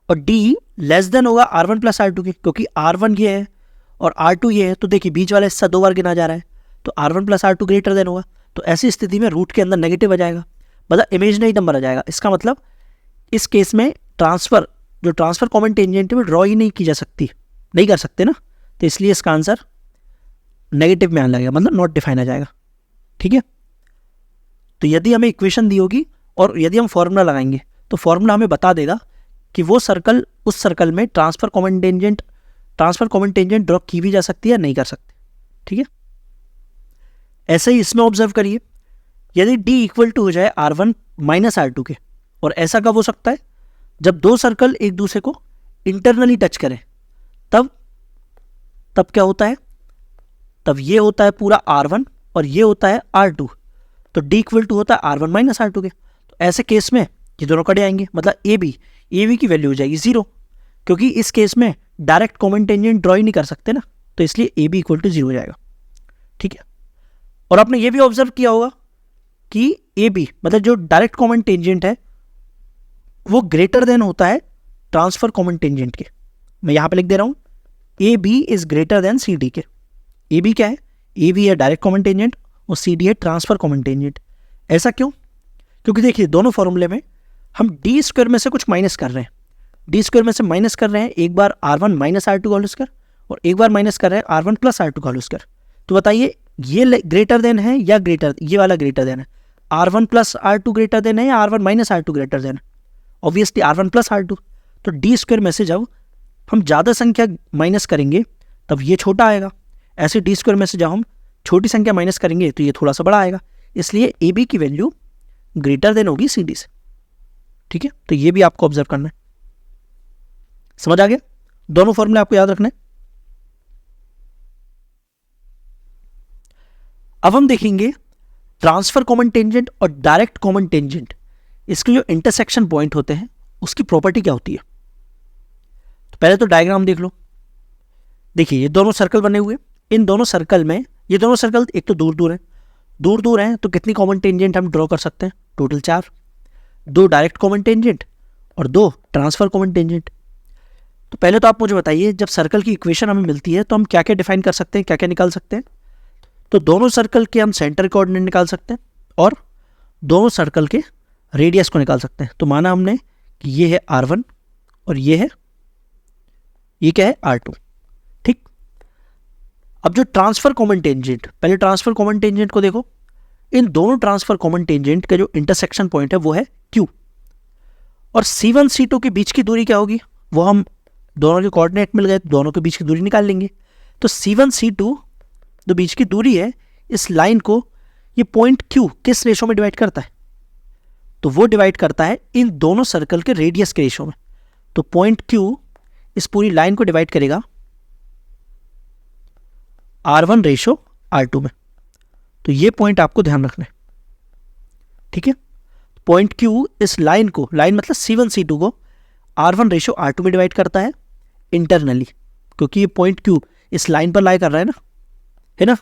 और D लेस देन होगा R1 प्लस R2 के, क्योंकि R1 ये है और R2 ये है, तो देखिए बीच वाला हिस्सा दो बार गिना जा रहा है, तो R1 plus R2 greater than होगा, तो ऐसी स्थिति में रूट के अंदर नेगेटिव आ जाएगा, मतलब इमेजिनरी नंबर आ जाएगा। इसका मतलब इस केस में जो ट्रांसफर कॉमन टेंजेंट है वो ड्रॉ ही नहीं की जा सकती, नहीं कर सकते ना, तो इसलिए इसका आंसर नेगेटिव में आने लगेगा, मतलब नॉट डिफाइन आ जाएगा। ठीक है, तो यदि हमें इक्वेशन दी होगी और यदि हम फॉर्मूला लगाएंगे तो फॉर्मूला हमें बता देगा कि वो सर्कल, उस सर्कल में ट्रांसफर कॉमन टेंजेंट ड्रॉ की भी जा सकती है या नहीं कर सकते। ठीक है, ऐसे ही इसमें ऑब्जर्व करिए, यदि D इक्वल टू हो जाए R1 माइनस R2 के, और ऐसा कब हो सकता है, जब दो सर्कल एक दूसरे को इंटरनली टच करें, तब क्या होता है, तब ये होता है पूरा R1 और ये होता है R2, तो D इक्वल टू होता है R1 माइनस R2 के। तो ऐसे केस में ये दोनों कटे आएंगे, मतलब ए बी की वैल्यू हो जाएगी जीरो, क्योंकि इस केस में डायरेक्ट कॉमन टेंजेंट ड्रॉ ही नहीं कर सकते ना, तो इसलिए A B equal to zero हो जाएगा। ठीक है, और आपने ये भी ऑब्जर्व किया होगा कि ए बी मतलब जो डायरेक्ट कॉमन टेंजेंट है वो ग्रेटर देन होता है ट्रांसफर कॉमन टेंजेंट के। मैं यहाँ पे लिख दे रहा हूँ, A B is greater than C D के। ए बी क्या है, ए बी है डायरेक्ट कॉमन टेंजेंट और सी डी है ट्रांसफर कॉमन टेंजेंट। ऐसा क्यों, क्योंकि देखिए दोनों फॉर्मूले में हम डी स्क्वायर में से कुछ माइनस कर रहे हैं, डी स्क्वायर में से माइनस कर रहे हैं, एक बार R1 माइनस R2 का होल स्क्वायर और एक बार माइनस कर रहे हैं R1 प्लस R2 का होल स्क्वायर। तो बताइए ये ग्रेटर देन है या ये वाला ग्रेटर देन है, R1 plus R2 greater than है या R1 minus R2 greater than है, ऑब्वियसली R1 प्लस R2। तो डी स्क्वायर में से जब हम ज़्यादा संख्या माइनस करेंगे तब ये छोटा आएगा, ऐसे डी स्क्वायर में से जब हम छोटी संख्या माइनस करेंगे तो ये थोड़ा सा बड़ा आएगा, इसलिए ए बी की वैल्यू ग्रेटर देन होगी सी डी से। ठीक है, तो ये भी आपको ऑब्जर्व करना है। समझ आ गया, दोनों फॉर्मूले आपको याद रखना है। अब हम देखेंगे ट्रांसफर कॉमन टेंजेंट और डायरेक्ट कॉमन टेंजेंट, इसके जो इंटरसेक्शन पॉइंट होते हैं उसकी प्रॉपर्टी क्या होती है। तो पहले तो डायग्राम देख लो। देखिए ये दोनों सर्कल बने हुए, इन दोनों सर्कल में, ये दोनों सर्कल एक तो दूर दूर हैं, तो कितनी कॉमन टेंजेंट हम ड्रॉ कर सकते हैं, टोटल 4, 2 डायरेक्ट कॉमन टेंजेंट और 2 ट्रांसफर कॉमन टेंजेंट। तो पहले तो आप मुझे बताइए, जब सर्कल की इक्वेशन हमें मिलती है तो हम क्या क्या डिफाइन कर सकते हैं, क्या क्या निकाल सकते हैं। तो दोनों सर्कल के हम सेंटर कोऑर्डिनेट निकाल सकते हैं और दोनों सर्कल के रेडियस को निकाल सकते हैं। तो माना हमने कि ये है R1 और ये क्या है R2। ठीक, अब जो ट्रांसफर कॉमन टेंजेंट, पहले ट्रांसफर कॉमन टेंजेंट को देखो, इन दोनों ट्रांसफर कॉमन टेंजेंट का जो इंटरसेक्शन पॉइंट है वो है Q, और C1 C2 के बीच की दूरी क्या होगी, वो हम दोनों के कोऑर्डिनेट मिल गए, दोनों के बीच की दूरी निकाल लेंगे। तो C1 C2 जो बीच की दूरी है, इस लाइन को ये पॉइंट Q किस रेशो में डिवाइड करता है, तो वो डिवाइड करता है इन दोनों सर्कल के रेडियस के रेशो में। तो पॉइंट Q इस पूरी लाइन को डिवाइड करेगा R1 रेशो R2 में। तो ये पॉइंट आपको ध्यान रखना है। ठीक है, पॉइंट Q इस लाइन को, लाइन मतलब C1 C2 को R1 रेशो R2 में डिवाइड करता है इंटरनली, क्योंकि ये पॉइंट Q इस लाइन पर लाई कर रहा है ना,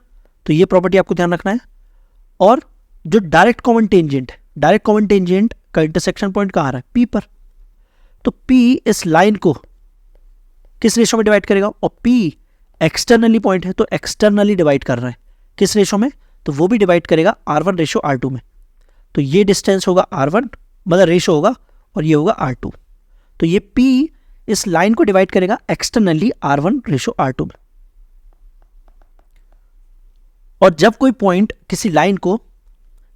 तो ये प्रॉपर्टी आपको ध्यान रखना है। और जो डायरेक्ट कॉमन टेंजेंट का इंटरसेक्शन पॉइंट कहाँ आ रहा है, P पर, तो P इस लाइन को किस रेशो में डिवाइड करेगा, और P एक्सटर्नली पॉइंट है तो एक्सटर्नली डिवाइड कर रहा है किस रेशो में, तो वो भी डिवाइड करेगा R1 रेशो R2 में। तो ये डिस्टेंस होगा R1 मतलब रेशो होगा, और ये होगा R2। तो ये P इस लाइन को डिवाइड करेगा एक्सटर्नली R1 रेशो R2 में। और जब कोई पॉइंट किसी लाइन को,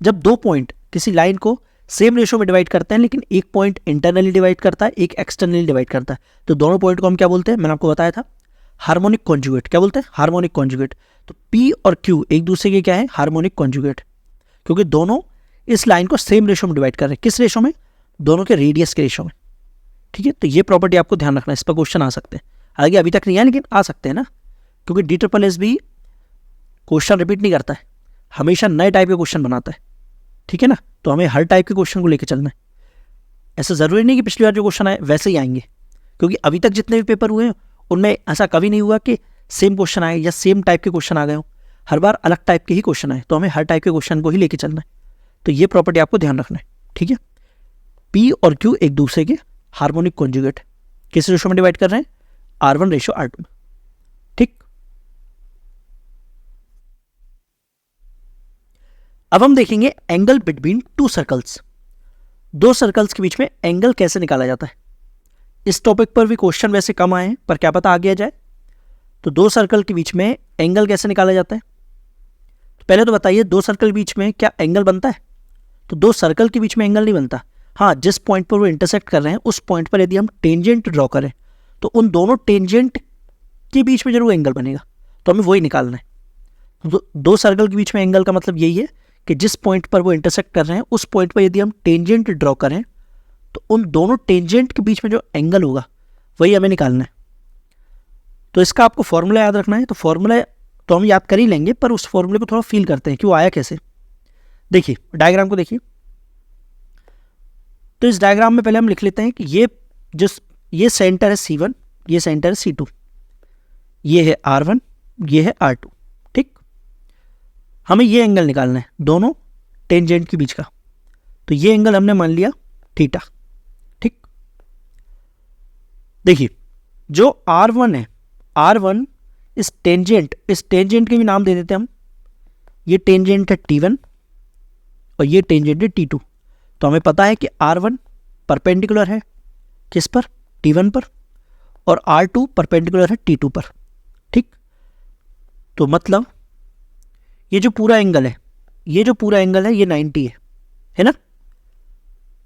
जब दो पॉइंट किसी लाइन को सेम रेशो में डिवाइड करते हैं, लेकिन एक पॉइंट इंटरनली डिवाइड करता है, एक एक्सटर्नली डिवाइड करता है, तो दोनों पॉइंट को हम क्या बोलते हैं, मैंने आपको बताया था हार्मोनिक कॉन्जुगेट। क्या बोलते हैं, हार्मोनिक कॉन्जुगेट। तो P और Q एक दूसरे के क्या है, हार्मोनिक कॉन्जुगेट, क्योंकि दोनों इस लाइन को सेम रेशो में डिवाइड कर रहे हैं। किस रेशो में? दोनों के रेडियस के रेशो में। ठीक है, तो ये प्रॉपर्टी आपको ध्यान रखना है, इस पर क्वेश्चन आ सकते हैं। हालांकि अभी तक नहीं आया लेकिन आ सकते हैं ना, क्योंकि DSSS भी क्वेश्चन रिपीट नहीं करता है, हमेशा नए टाइप के क्वेश्चन बनाता है। ठीक है ना, तो हमें हर टाइप के क्वेश्चन को लेकर चलना है। ऐसा ज़रूरी नहीं कि पिछली बार जो क्वेश्चन आए वैसे ही आएंगे, क्योंकि अभी तक जितने भी पेपर हुए हैं उनमें ऐसा कभी नहीं हुआ कि सेम क्वेश्चन आए या सेम टाइप के क्वेश्चन आ गए हों। हर बार अलग टाइप के ही क्वेश्चन आए, तो हमें हर टाइप के क्वेश्चन को ही लेके चलना है। तो ये प्रॉपर्टी आपको ध्यान रखना है। ठीक है, P और Q एक दूसरे के हार्मोनिक कॉन्जुगेट है। किस रेशो में डिवाइड कर रहे हैं? R1:R2 में। ठीक, अब हम देखेंगे एंगल बिटवीन टू सर्कल्स। दो सर्कल्स के बीच में एंगल कैसे निकाला जाता है। इस टॉपिक पर भी क्वेश्चन वैसे कम आए हैं, पर क्या पता आ गया जाए। तो दो सर्कल के बीच में एंगल कैसे निकाला जाता है? तो पहले तो बताइए, दो सर्कल के बीच में क्या एंगल बनता है? तो दो सर्कल के बीच में एंगल नहीं बनता। हाँ, जिस पॉइंट पर वो इंटरसेक्ट कर रहे हैं उस पॉइंट पर यदि हम टेंजेंट ड्रॉ करें तो उन दोनों टेंजेंट के बीच में जरूर एंगल बनेगा, तो हमें वही निकालना है। तो दो सर्कल के बीच में एंगल का मतलब यही है कि जिस पॉइंट पर वो इंटरसेक्ट कर रहे हैं उस पॉइंट पर यदि हम टेंजेंट ड्रॉ करें तो उन दोनों टेंजेंट के बीच में जो एंगल होगा वही हमें निकालना है। तो इसका आपको फॉर्मूला याद रखना है। तो फॉर्मूला तो हम याद कर ही लेंगे, पर उस फॉर्मूले को थोड़ा फील करते हैं कि वो आया कैसे। देखिए डायग्राम को देखिए। तो इस डायग्राम में पहले हम लिख लेते हैं कि ये सेंटर है C1, ये सेंटर है C2, ये है R1, ये है R2। ठीक, हमें ये एंगल निकालना है दोनों टेंजेंट के बीच का। तो ये एंगल हमने मान लिया थीटा। ठीक, देखिए जो R1 है, R1 इस टेंजेंट के भी नाम दे देते हैं हम। ये टेंजेंट है T1 और ये टेंजेंट है T2। तो हमें पता है कि R1 परपेंडिकुलर है किस पर? T1 पर, और R2 परपेंडिकुलर है T2 पर। ठीक, तो मतलब ये जो पूरा एंगल है, ये 90 है ना।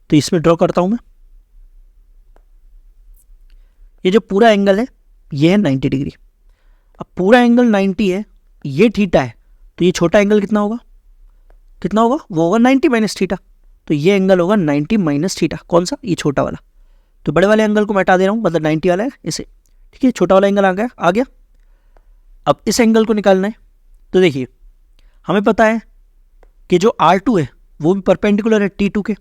तो इसमें ड्रॉ करता हूं मैं। ये जो पूरा एंगल है ये है 90 डिग्री। अब पूरा एंगल 90 है, ये थीटा है, तो ये छोटा एंगल कितना होगा? वो होगा 90 माइनस थीटा। तो ये एंगल होगा 90 माइनस थीटा। कौन सा? ये छोटा वाला। तो बड़े वाले एंगल को मैं हटा दे रहा हूँ, मतलब 90 वाला है इसे। ठीक है, छोटा वाला एंगल आ गया। अब इस एंगल को निकालना है। तो देखिए हमें पता है कि जो R2 है वो भी परपेंडिकुलर है T2 के,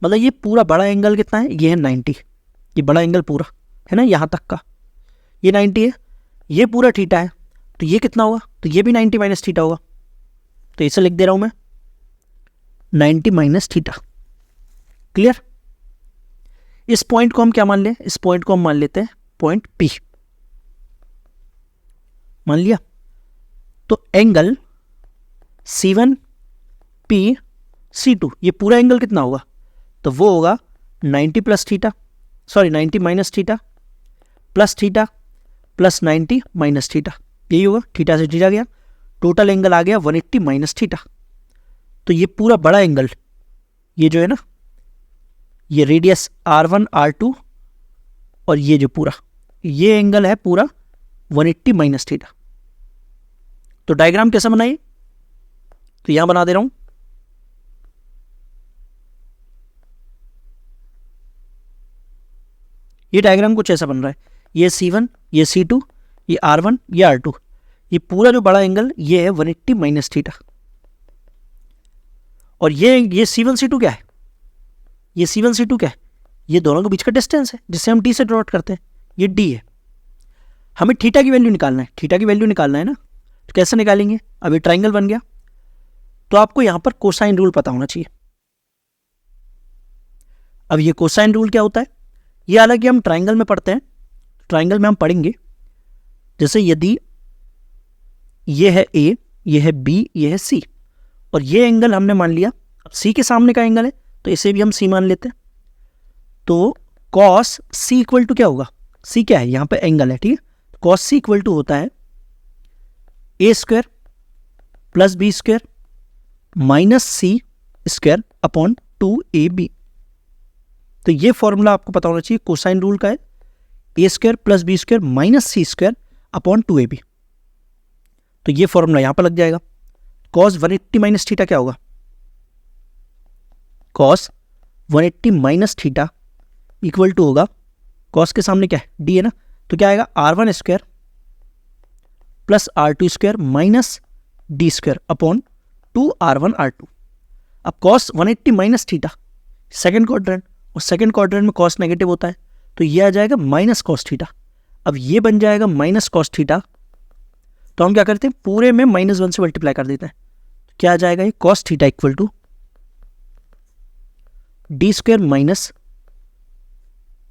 मतलब ये पूरा बड़ा एंगल कितना है? ये है 90। ये बड़ा एंगल पूरा है ना, यहाँ तक का ये 90 है, ये पूरा थीटा है, तो ये कितना होगा? तो ये भी 90 माइनस थीटा होगा। तो इसे लिख दे रहा हूं मैं 90 माइनस थीटा। क्लियर? इस पॉइंट को हम क्या मान लें? इस पॉइंट को हम मान लेते हैं पॉइंट P। मान लिया। तो एंगल C1 P C2, ये पूरा एंगल कितना होगा? तो वो होगा 90 minus theta plus theta plus 90 minus theta. यही होगा, थीटा से थीटा गया, टोटल एंगल आ गया 180 माइनस थीटा। तो ये पूरा बड़ा एंगल, ये जो है ना, ये रेडियस R1 R2 और ये जो पूरा ये एंगल है पूरा 180 माइनस थीटा। तो डायग्राम कैसा बनाइए? तो यहां बना दे रहा हूं। ये डायग्राम कुछ ऐसा बन रहा है, ये C1, ये C2, ये R1, ये R2, ये पूरा जो बड़ा एंगल ये है 180 माइनस थीटा। और ये C1 C2 क्या है? ये C1 C2 क्या है? ये दोनों के बीच का डिस्टेंस है जिससे हम D से ड्रॉट करते हैं, ये D है। हमें थीटा की वैल्यू निकालना है ना। तो कैसे निकालेंगे? अब ये ट्राइंगल बन गया, तो आपको यहां पर कोसाइन रूल पता होना चाहिए। अब ये कोसाइन रूल क्या होता है? ये हालांकि हम ट्राइंगल में पढ़ते हैं, ट्राइंगल में हम पढ़ेंगे जैसे यदि ये है A, ये है B, ये है C, और ये एंगल हमने मान लिया, अब C के सामने का एंगल है तो इसे भी हम C मान लेते हैं। तो cos C इक्वल टू क्या होगा? C क्या है? यहाँ पे एंगल है, ठीक है। cos C इक्वल टू होता है A square plus B square minus C square upon 2AB। तो ये फॉर्मूला आपको पता होना चाहिए, कोसाइन रूल का है, A square plus B square minus C square upon 2AB। तो ये फॉर्मूला यहां पर लग जाएगा। cos 180 माइनस थीटा क्या होगा? Cos 180 minus theta equal to होगा, कॉस के सामने क्या है, डी है ना, तो क्या आएगा R1 square plus R2 square minus D square upon 2R1 R2। अब cos 180 minus theta second quadrant, और सेकेंड क्वाड्रेंट में कॉस नेगेटिव होता है, तो ये आ जाएगा माइनस कॉस थीटा। अब ये बन जाएगा माइनस कॉस थीटा, तो हम क्या करते हैं पूरे में -1 से मल्टीप्लाई कर देते हैं, तो क्या आ जाएगा ये cos theta equal to D square minus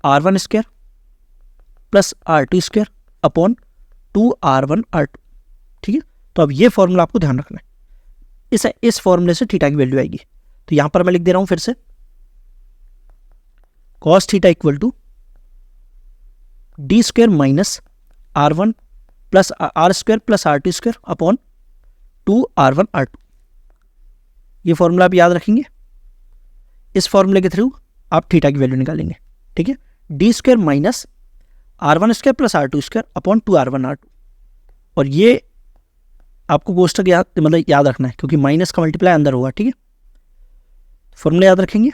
R1 square plus R2 square upon 2R1 R2। ठीक है, तो अब ये फॉर्मूला आपको ध्यान रखना है, इस फॉर्मूले से थीटा की वैल्यू आएगी। तो यहां पर मैं लिख दे रहा हूं फिर से, cos theta equal to D square minus R1 plus R square plus R2 square upon 2R1 R2। ये फॉर्मूला आप याद रखेंगे, इस फॉर्मूले के थ्रू आप थीटा की वैल्यू निकालेंगे। ठीक है, D square minus R1 square plus R2 square upon 2R1 R2, और ये आपको कोष्टक याद रखना है, क्योंकि माइनस का मल्टीप्लाई अंदर होगा। ठीक है, फॉर्मूला याद रखेंगे,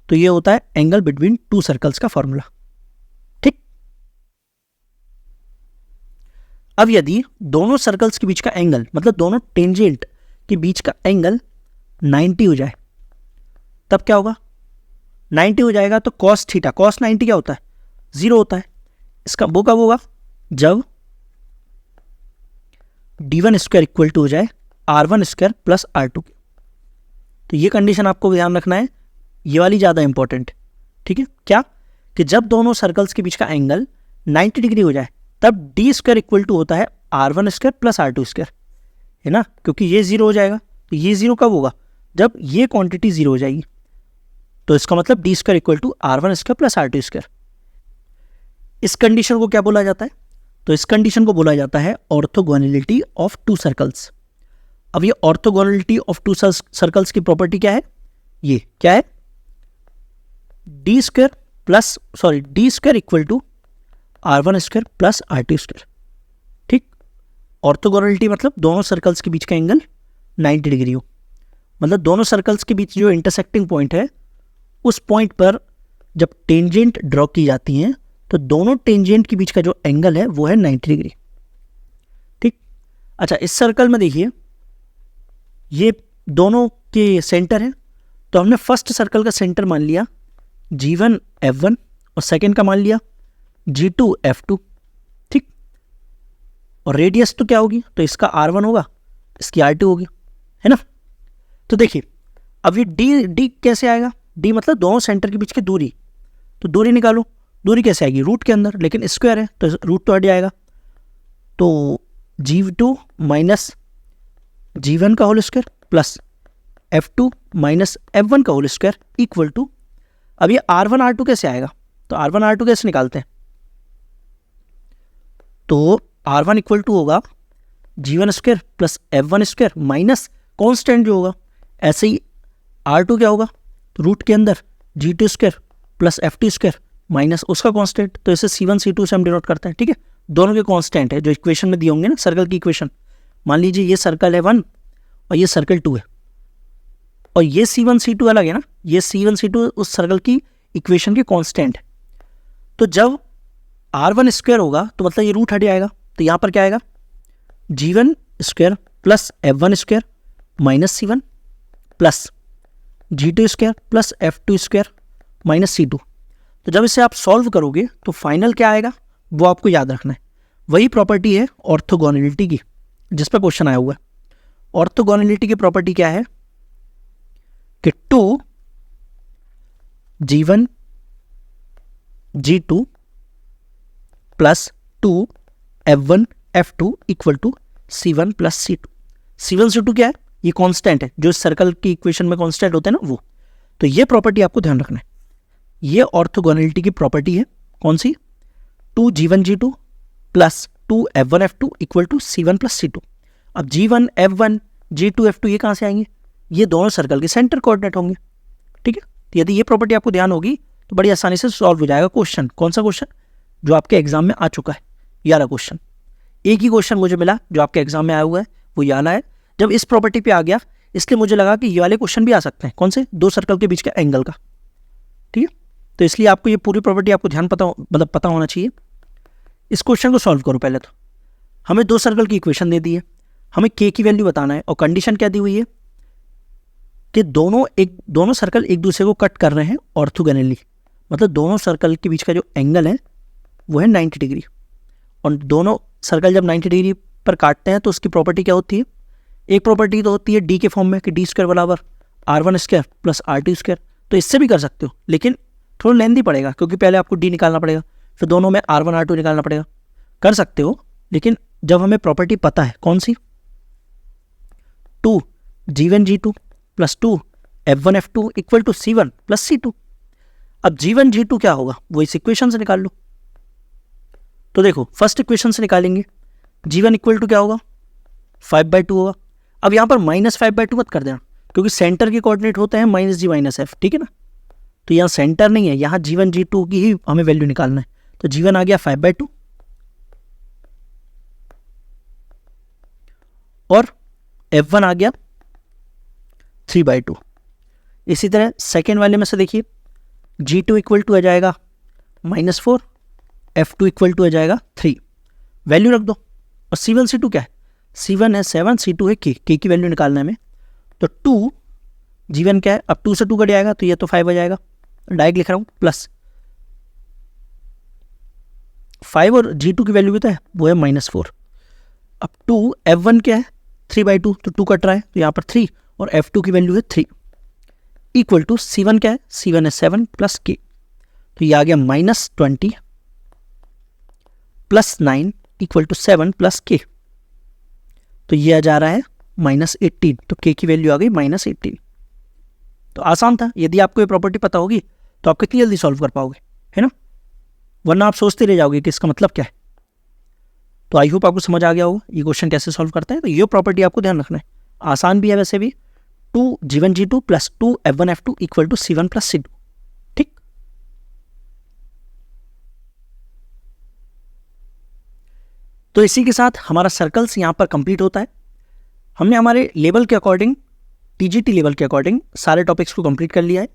तो ये होता है एंगल बिटवीन टू सर्कल्स का फॉर्मूला। ठीक, अब यदि दोनों सर्कल्स के बीच का एंगल, मतलब दोनों टेंजेंट के बीच का एंगल 90 हो जाए, तब क्या होगा, 90 हो जाएगा तो कॉस थीटा, कॉस 90 क्या होता है, 0 होता है। इसका वो कब होगा, जब d1 स्क्वायर इक्वल टू हो जाए R1 स्क्वायर प्लस R2 के। तो ये कंडीशन आपको ध्यान रखना है, ये वाली ज़्यादा इंपॉर्टेंट। ठीक है, क्या कि जब दोनों सर्कल्स के बीच का एंगल 90 डिग्री हो जाए, तब डी स्क्वायर इक्वल टू होता है R1 square plus R2 square, है ना, क्योंकि ये 0 हो जाएगा। तो ये 0 कब होगा, जब ये क्वांटिटी 0 हो जाएगी, तो इसका मतलब D square equal to R1 square plus R2 square. इस कंडीशन को क्या बोला जाता है, तो इस कंडीशन को बोला जाता है ऑर्थोगोनैलिटी ऑफ टू सर्कल्स। अब ये ऑर्थोगोनैलिटी ऑफ टू सर्कल्स की प्रॉपर्टी क्या है, ये क्या है, D square equal to R1 square plus R2 square. ठीक, ऑर्थोगोनैलिटी मतलब दोनों सर्कल्स के बीच का एंगल 90 डिग्री हो, मतलब दोनों सर्कल्स के बीच जो इंटरसेक्टिंग पॉइंट है, उस पॉइंट पर जब टेंजेंट ड्रॉ की जाती हैं, तो दोनों टेंजेंट के बीच का जो एंगल है वो है 90 डिग्री। ठीक, अच्छा, इस सर्कल में देखिए ये दोनों के सेंटर है, तो हमने फर्स्ट सर्कल का सेंटर मान लिया G1 F1 और सेकेंड का मान लिया G2 F2। ठीक, और रेडियस तो क्या होगी, तो इसका R1 होगा, इसकी R2 होगी, है ना। तो देखिए अब ये डी कैसे आएगा, डी मतलब दोनों सेंटर के बीच की दूरी, तो दूरी निकालो, दूरी कैसे आएगी, रूट के अंदर, लेकिन स्क्वायर है तो रूट तो हट जाएगा, तो G2 माइनस G1 का whole square plus F2 minus F1 का होल स्क्वायर इक्वल टू, अब ये R1 R2 कैसे आएगा, तो R1 R2 कैसे निकालते हैं, तो R1 इक्वल टू होगा G1 square plus F1 square minus constant जो होगा, ऐसे ही R2 क्या होगा, तो रूट के अंदर G2 square plus F2 square minus उसका कांस्टेंट, तो इसे C1 C2 से हम डिनोट करते हैं। ठीक है, दोनों के कांस्टेंट है जो इक्वेशन में दिए होंगे ना, सर्कल की इक्वेशन। मान लीजिए ये सर्कल है 1 और ये सर्कल 2 है, और ये C1 C2 अलग है ना, ये C1 C2 उस सर्कल की इक्वेशन के कांस्टेंट है। तो जब R1 स्क्वायर होगा तो मतलब ये रूट हट जाएगा, तो यहाँ पर क्या आएगा, G1 square plus F1 square minus C1 plus G2 square plus F2 square minus C2। तो जब इसे आप सॉल्व करोगे तो फाइनल क्या आएगा, वो आपको याद रखना है। वही प्रॉपर्टी है ऑर्थोगोनैलिटी की, जिस पर क्वेश्चन आया हुआ है। ऑर्थोगोनैलिटी की प्रॉपर्टी क्या है कि 2 G1 G2 plus 2 F1 F2 equal to C1 plus C2। C1 C2 क्या है, ये कांस्टेंट है जो इस सर्कल की इक्वेशन में कांस्टेंट होते हैं ना, वो। तो ये प्रॉपर्टी आपको ध्यान रखना है, ये ऑर्थोगोनैलिटी की प्रॉपर्टी है। कौन सी, 2 G1 G2 plus 2 F1 F2 equal to C1 plus C2। अब G1 F1 G2 F2 ये कहाँ से आएंगे, ये दोनों सर्कल के सेंटर कोऑर्डिनेट होंगे। ठीक है, तो यदि ये प्रॉपर्टी आपको ध्यान होगी तो बड़ी आसानी से सॉल्व हो जाएगा क्वेश्चन। कौन सा क्वेश्चन, जो आपके एग्जाम में आ चुका है, ये वाला क्वेश्चन। एक ही क्वेश्चन मुझे मिला जो आपके एग्जाम में आया हुआ है, वो ये वाला है। जब इस प्रॉपर्टी पे आ गया, इसलिए मुझे लगा कि ये वाले क्वेश्चन भी आ सकते हैं। कौन से? दो सर्कल के बीच के एंगल का। ठीक है, तो इसलिए आपको ये पूरी प्रॉपर्टी आपको ध्यान पता होना चाहिए। इस क्वेश्चन को सॉल्व करो। पहले तो हमें दो सर्कल की इक्वेशन दे दी है, हमें के की वैल्यू बताना है और कंडीशन क्या दी हुई है कि दोनों सर्कल एक दूसरे को कट कर रहे हैं ऑर्थोगोनली, मतलब दोनों सर्कल के बीच का जो एंगल है वो है 90 डिग्री। और दोनों सर्कल जब 90 डिग्री पर काटते हैं तो उसकी प्रॉपर्टी क्या होती है? एक प्रॉपर्टी तो होती है डी के फॉर्म में कि डी स्क्वायर बराबर r1² प्लस r2²। तो इससे भी कर सकते हो, लेकिन थोड़ा लेंदी पड़ेगा क्योंकि पहले आपको डी निकालना पड़ेगा, फिर दोनों में r1 r2 निकालना पड़ेगा। कर सकते हो, लेकिन जब हमें प्रॉपर्टी पता है कौन सी, 2 g1 g2 plus 2 f1 f2 equal to c1 plus c2। अब g1 g2 क्या होगा वो इस इक्वेशन से निकाल लो। तो देखो फर्स्ट इक्वेशन से निकालेंगे, g1 इक्वल टू क्या होगा? 5/2 होगा। अब यहाँ पर -5/2 मत कर देना क्योंकि सेंटर के कोऑर्डिनेट होते हैं -g - f, ठीक है ना। तो यहाँ सेंटर नहीं है, यहाँ g1 g2 की ही हमें वैल्यू निकालना है। तो g1 आ गया 5/2 और f1 आ गया 3/2। इसी तरह सेकेंड वाले में से देखिए, g2 इक्वल टू आ जाएगा -4, f2 इक्वल टू आ जाएगा 3। वैल्यू रख दो। और c1 c2 क्या है? c1 है 7, c2 है k की वैल्यू निकालना है हमें। तो 2 g1 क्या है? अब 2 से 2 कट जाएगा तो ये तो 5 आ जाएगा, डायरेक्ट लिख रहा हूँ, प्लस 5 और g2 की वैल्यू भी तो है, वो है -4। अब 2 f1 क्या है? 3/2, तो 2 कट रहा है तो यहाँ पर 3 और f2 की वैल्यू है 3 इक्वल टू c1 क्या है? c1 है 7 प्लस k, तो ये आ गया -20 plus 9 equal to 7 plus k, तो ये आ जा रहा है -18। तो k की वैल्यू आ गई -18। तो आसान था, यदि आपको ये प्रॉपर्टी पता होगी तो आप कितनी जल्दी सॉल्व कर पाओगे, है ना। वरना आप सोचते रह जाओगे कि इसका मतलब क्या है। तो आई होप आपको समझ आ गया होगा ये क्वेश्चन कैसे सॉल्व करता है। तो ये प्रॉपर्टी आपको ध्यान रखना है, आसान भी है वैसे भी। 2 g1 g2 plus 2 f1 f2 equal to c1 plus c2। ठीक, तो इसी के साथ हमारा सर्कल्स यहाँ पर कंप्लीट होता है। हमने हमारे लेवल के अकॉर्डिंग, टीजीटी लेवल के अकॉर्डिंग सारे टॉपिक्स को कंप्लीट कर लिया है।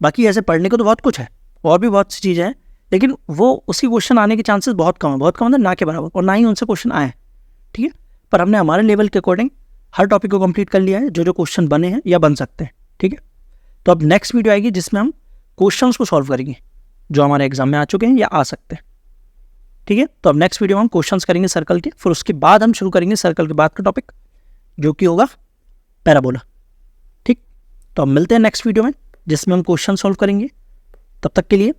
बाकी ऐसे पढ़ने को तो बहुत कुछ है, और भी बहुत सी चीज़ें हैं, लेकिन वो उसी क्वेश्चन आने के चांसेस बहुत कम है, बहुत कम है ना के बराबर, और ना ही उनसे क्वेश्चन आए हैं। ठीक है, पर हमने हमारे लेवल के अकॉर्डिंग हर टॉपिक को कंप्लीट कर लिया है, जो जो क्वेश्चन बने हैं या बन सकते हैं। ठीक है, तो अब नेक्स्ट वीडियो आएगी जिसमें हम क्वेश्चंस को सॉल्व करेंगे जो हमारे एग्जाम में आ चुके हैं या आ सकते हैं। ठीक है, तो अब नेक्स्ट वीडियो में हम क्वेश्चंस करेंगे सर्कल के, फिर उसके बाद हम शुरू करेंगे सर्कल के बाद का टॉपिक जो कि होगा पैराबोला। ठीक, तो अब मिलते हैं नेक्स्ट वीडियो में जिसमें हम क्वेश्चन सॉल्व करेंगे। तब तक के लिए